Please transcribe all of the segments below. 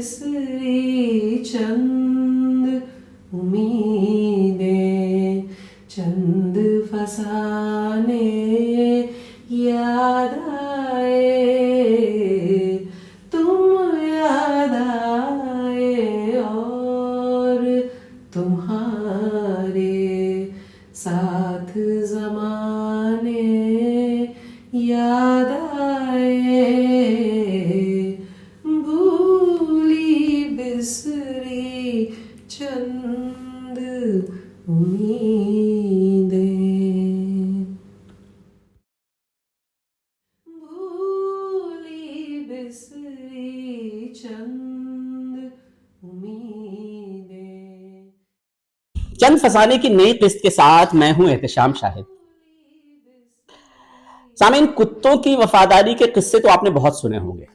बिसरी चंद उम्मीदें, चंद फसाने याद आए, तुम याद आए और तुम्हारे साथ ज़माने याद आए, भूली बिसरी चंद उम्मीदें, भूली बिसरी चंद उम्मीदें। चंद फसाने की नई किस्त के साथ मैं हूं एहतशाम शाहिद। सामीन, कुत्तों की वफादारी के किस्से तो आपने बहुत सुने होंगे,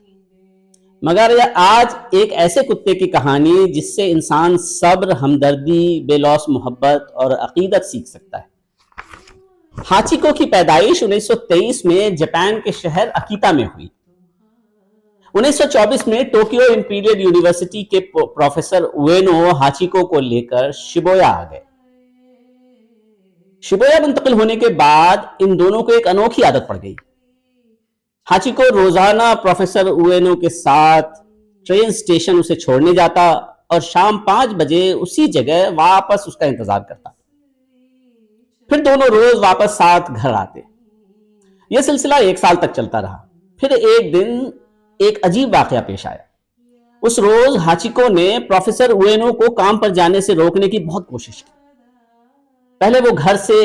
मगर आज एक ऐसे कुत्ते की कहानी जिससे इंसान सब्र, हमदर्दी, बेलौस मोहब्बत और अकीदत सीख सकता है। हाचिको की पैदाइश 1923 में जापान के शहर अकीता में हुई। 1924 में टोक्यो इंपीरियल यूनिवर्सिटी के प्रोफेसर उएनो हाचिको को लेकर शिबुया आ गए। शिबुया मुंतकिल होने के बाद इन दोनों को एक अनोखी आदत पड़ गई। हाचिको रोजाना प्रोफेसर उएनो के साथ ट्रेन स्टेशन उसे छोड़ने जाता और शाम 5 बजे उसी जगह वापस उसका इंतजार करता। फिर दोनों रोज वापस साथ घर आते। यह सिलसिला 1 साल तक चलता रहा। फिर एक दिन एक अजीब वाकया पेश आया। उस रोज हाचिको ने प्रोफेसर उएनो को काम पर जाने से रोकने की बहुत कोशिश की। पहले वो घर से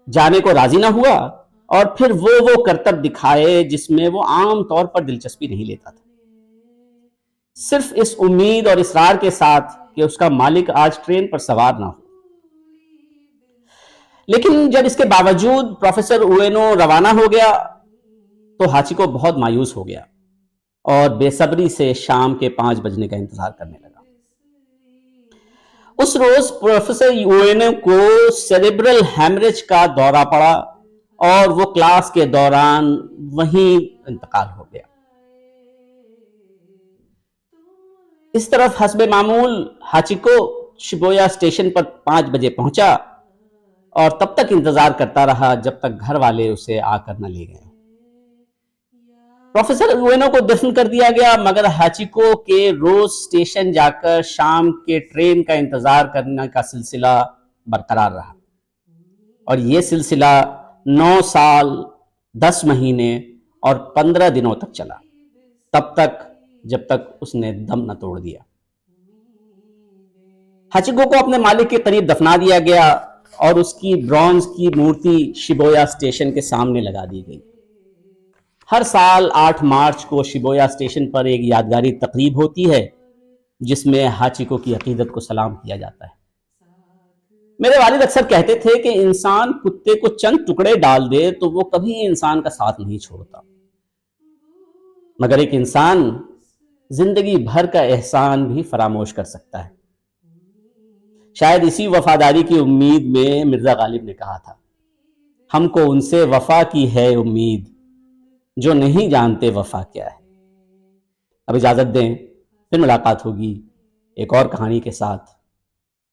जाने को राजी ना हुआ और फिर वो करतब दिखाए जिसमें वो आम तौर पर दिलचस्पी नहीं लेता था, सिर्फ इस उम्मीद और इसरार के साथ कि उसका मालिक आज ट्रेन पर सवार ना हो। लेकिन जब इसके बावजूद प्रोफेसर उएनो रवाना हो गया तो हाचिको बहुत मायूस हो गया और बेसब्री से शाम के 5 बजने का इंतजार करने लगा। उस रोज प्रोफेसर उएनो को सेरेब्रल हैमरेज का दौरा पड़ा और वो क्लास के दौरान वहीं इंतकाल हो गया। इस तरफ हस्बे मामूल हाचिको शिबुया स्टेशन पर 5 बजे पहुंचा और तब तक इंतजार करता रहा जब तक घर वाले उसे आकर न ले गए। प्रोफेसर उएनो को दफन कर दिया गया, मगर हाचिको के रोज स्टेशन जाकर शाम के ट्रेन का इंतजार करने का सिलसिला बरकरार रहा और यह सिलसिला 9 साल 10 महीने और 15 दिनों तक चला, तब तक जब तक उसने दम न तोड़ दिया। हाचिको को अपने मालिक के करीब दफना दिया गया और उसकी ब्रॉन्ज की मूर्ति शिबुया स्टेशन के सामने लगा दी गई। हर साल 8 मार्च को शिबुया स्टेशन पर एक यादगारी तकरीब होती है जिसमें हाचिको की अकीदत को सलाम किया जाता है। मेरे वालिद अक्सर कहते थे कि इंसान कुत्ते को चंद टुकड़े डाल दे तो वो कभी इंसान का साथ नहीं छोड़ता, मगर एक इंसान जिंदगी भर का एहसान भी फरामोश कर सकता है। शायद इसी वफादारी की उम्मीद में मिर्जा गालिब ने कहा था, हमको उनसे वफा की है उम्मीद जो नहीं जानते वफा क्या है। अब इजाजत दें, फिर मुलाकात होगी एक और कहानी के साथ।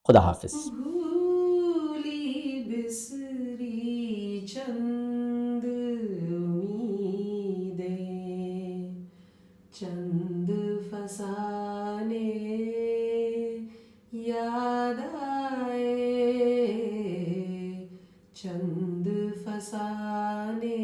खुदा हाफिज। भूली बिसरी चंद उम्मीदें, चंद फसाने याद आए, चंद फसाने